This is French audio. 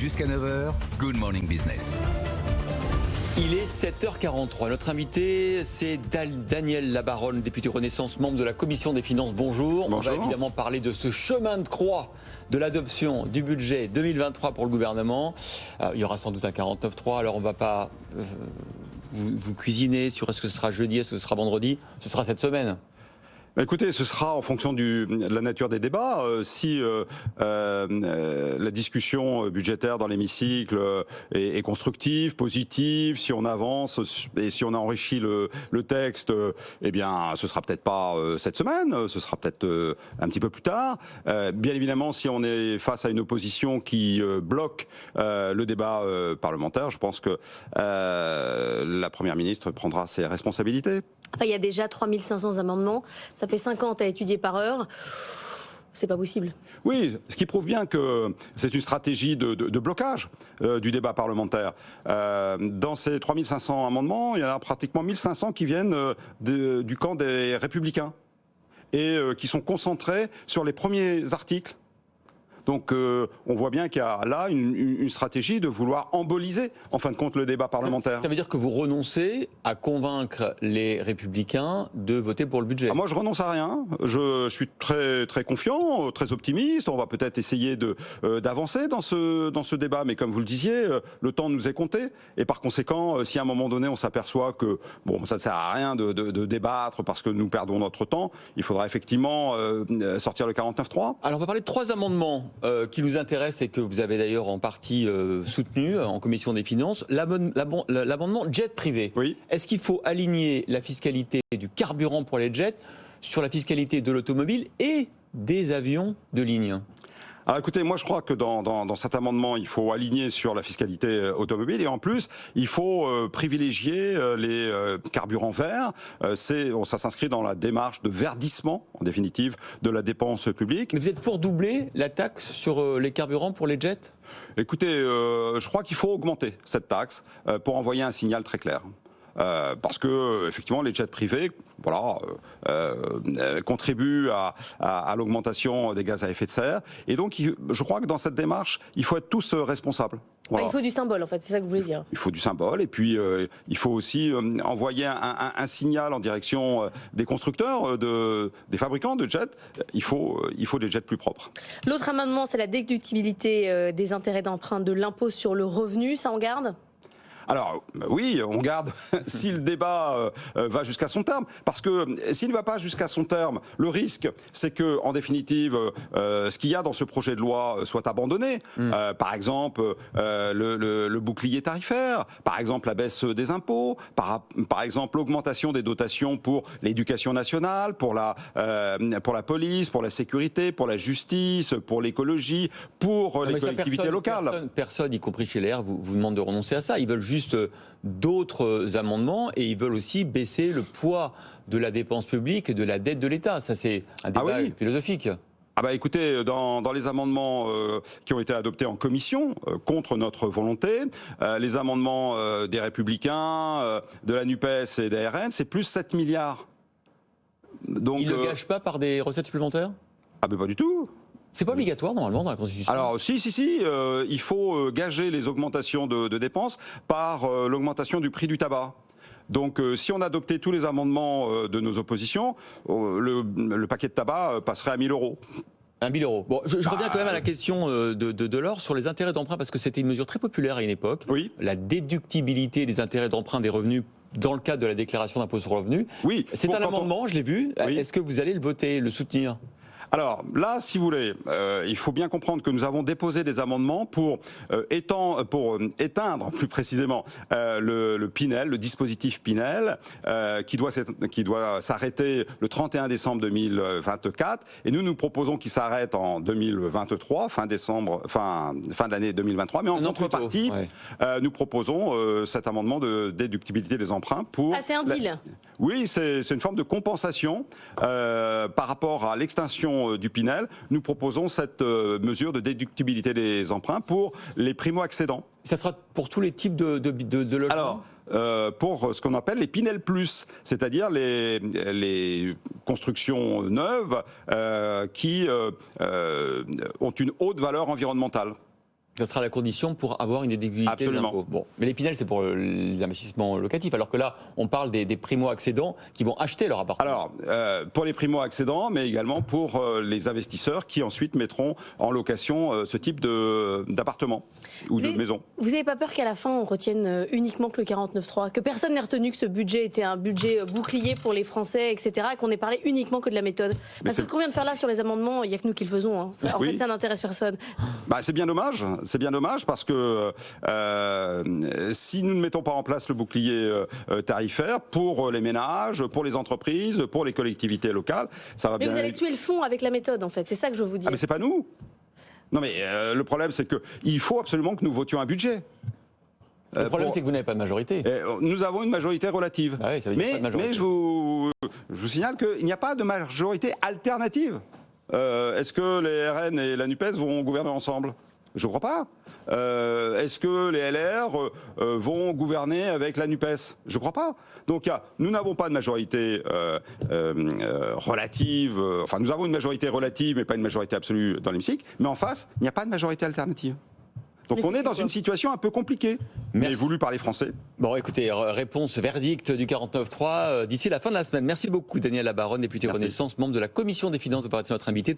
Jusqu'à 9h, Good Morning Business. Il est 7h43. Notre invité, c'est Daniel Labaronne, député Renaissance, membre de la Commission des Finances. Bonjour. Bonjour. On va évidemment parler de ce chemin de croix de l'adoption du budget 2023 pour le gouvernement. Il y aura sans doute un 49.3, alors on ne va pas vous cuisiner sur est-ce que ce sera jeudi, est-ce que ce sera vendredi. Ce sera cette semaine. Écoutez, ce sera en fonction de la nature des débats. Si la discussion budgétaire dans l'hémicycle est constructive, positive, si on avance et si on a enrichi le texte, eh bien, ce sera peut-être pas cette semaine, ce sera peut-être un petit peu plus tard. Bien évidemment, si on est face à une opposition qui bloque le débat parlementaire, je pense que la Première ministre prendra ses responsabilités. Enfin, il y a déjà 3500 amendements, ça fait 50 à étudier par heure. C'est pas possible. Oui, ce qui prouve bien que c'est une stratégie de blocage du débat parlementaire. Dans ces 3500 amendements, il y en a pratiquement 1500 qui viennent du camp des Républicains et qui sont concentrés sur les premiers articles. Donc on voit bien qu'il y a là une stratégie de vouloir emboliser en fin de compte le débat parlementaire. Ça veut dire que vous renoncez à convaincre les Républicains de voter pour le budget? Moi je renonce à rien, je suis très, très confiant, très optimiste, on va peut-être essayer d'avancer dans ce débat, mais comme vous le disiez, le temps nous est compté, et par conséquent, si à un moment donné on s'aperçoit que bon, ça ne sert à rien de débattre parce que nous perdons notre temps, il faudra effectivement sortir le 49.3. Alors on va parler de 3 amendements qui nous intéresse et que vous avez d'ailleurs en partie soutenu en commission des finances. L'amendement jet privé. Oui. Est-ce qu'il faut aligner la fiscalité du carburant pour les jets sur la fiscalité de l'automobile et des avions de ligne? Alors écoutez, moi je crois que dans cet amendement, il faut aligner sur la fiscalité automobile et en plus, il faut privilégier les carburants verts. Ça s'inscrit dans la démarche de verdissement, en définitive, de la dépense publique. Mais vous êtes pour doubler la taxe sur les carburants pour les jets? Écoutez, je crois qu'il faut augmenter cette taxe pour envoyer un signal très clair. Parce que effectivement les jets privés contribuent à l'augmentation des gaz à effet de serre et donc je crois que dans cette démarche il faut être tous responsables. Voilà. Enfin, il faut du symbole en fait, c'est ça que vous voulez dire. Il faut du symbole et puis il faut aussi envoyer un signal en direction des constructeurs, des fabricants de jets. Il faut des jets plus propres. L'autre amendement, c'est la déductibilité des intérêts d'emprunt de l'impôt sur le revenu, ça on garde ? Alors oui, on garde si le débat va jusqu'à son terme, parce que s'il ne va pas jusqu'à son terme, le risque, c'est que, en définitive, ce qu'il y a dans ce projet de loi soit abandonné. Par exemple, le bouclier tarifaire, par exemple la baisse des impôts, par exemple l'augmentation des dotations pour l'éducation nationale, pour la police, pour la sécurité, pour la justice, pour l'écologie, pour les collectivités locales. Personne, y compris chez les LR, vous demande de renoncer à ça. Ils veulent juste d'autres amendements et ils veulent aussi baisser le poids de la dépense publique et de la dette de l'État. Ça, c'est un débat philosophique. Ah bah écoutez, dans les amendements qui ont été adoptés en commission, contre notre volonté, les amendements des Républicains, de la NUPES et des RN, c'est plus 7 milliards. Donc, ils ne le gâchent pas par des recettes supplémentaires? Ah ben pas du tout. C'est pas obligatoire normalement dans la Constitution. Alors si, il faut gager les augmentations de dépenses par l'augmentation du prix du tabac. Donc si on adoptait tous les amendements de nos oppositions, le paquet de tabac passerait à 1 000 €. 1 000 €. Bon, je reviens quand même à la question de l'or sur les intérêts d'emprunt parce que c'était une mesure très populaire à une époque. Oui. La déductibilité des intérêts d'emprunt des revenus dans le cadre de la déclaration d'impôt sur le revenu. Oui. C'est un amendement, je l'ai vu. Oui. Est-ce que vous allez le voter, le soutenir ? Alors là, si vous voulez, il faut bien comprendre que nous avons déposé des amendements pour éteindre plus précisément le Pinel, le dispositif Pinel, qui doit s'arrêter le 31 décembre 2024. Et nous proposons qu'il s'arrête en 2023, fin de l'année 2023. Mais en contrepartie, nous proposons cet amendement de déductibilité des emprunts pour... Ah, c'est un deal. Oui, c'est une forme de compensation par rapport à l'extinction du Pinel. Nous proposons cette mesure de déductibilité des emprunts pour les primo-accédants. Ça sera pour tous les types de logements? Alors, pour ce qu'on appelle les Pinel Plus, c'est-à-dire les constructions neuves qui ont une haute valeur environnementale. Ça sera la condition pour avoir une déductibilité de Absolument. l'impôt. Bon, mais l'Épinal, c'est pour les investissements locatifs, alors que là, on parle des primo-accédants qui vont acheter leur appartement. Alors, pour les primo-accédants, mais également pour les investisseurs qui ensuite mettront en location ce type d'appartement ou de maison. Vous n'avez pas peur qu'à la fin, on retienne uniquement que le 49.3, que personne n'ait retenu que ce budget était un budget bouclier pour les Français, etc., et qu'on ait parlé uniquement que de la méthode? Parce que ce qu'on vient de faire là sur les amendements, il n'y a que nous qui le faisons. Hein. En fait, ça n'intéresse personne. C'est bien dommage. C'est bien dommage parce que si nous ne mettons pas en place le bouclier tarifaire pour les ménages, pour les entreprises, pour les collectivités locales, ça va Mais bien. vous allez tuer le fond avec la méthode, en fait. C'est ça que je veux vous dire. Ah, mais c'est pas nous. Non, mais le problème, c'est qu'il faut absolument que nous votions un budget. Le problème, c'est que vous n'avez pas de majorité. Nous avons une majorité relative. Ah oui, ça veut dire pas de majorité. Mais je vous signale qu'il n'y a pas de majorité alternative. Est-ce que les RN et la NUPES vont gouverner ensemble? Je ne crois pas. Est-ce que les LR vont gouverner avec la NUPES? Je ne crois pas. Donc nous n'avons pas de majorité relative. Enfin, nous avons une majorité relative, mais pas une majorité absolue dans l'hémicycle. Mais en face, il n'y a pas de majorité alternative. Donc on est dans une situation un peu compliquée, mais voulue par les Français. Bon, écoutez, réponse verdict du 49.3 d'ici la fin de la semaine. Merci beaucoup, Daniel Labaronne, député Renaissance, membre de la Commission des finances de notre invité.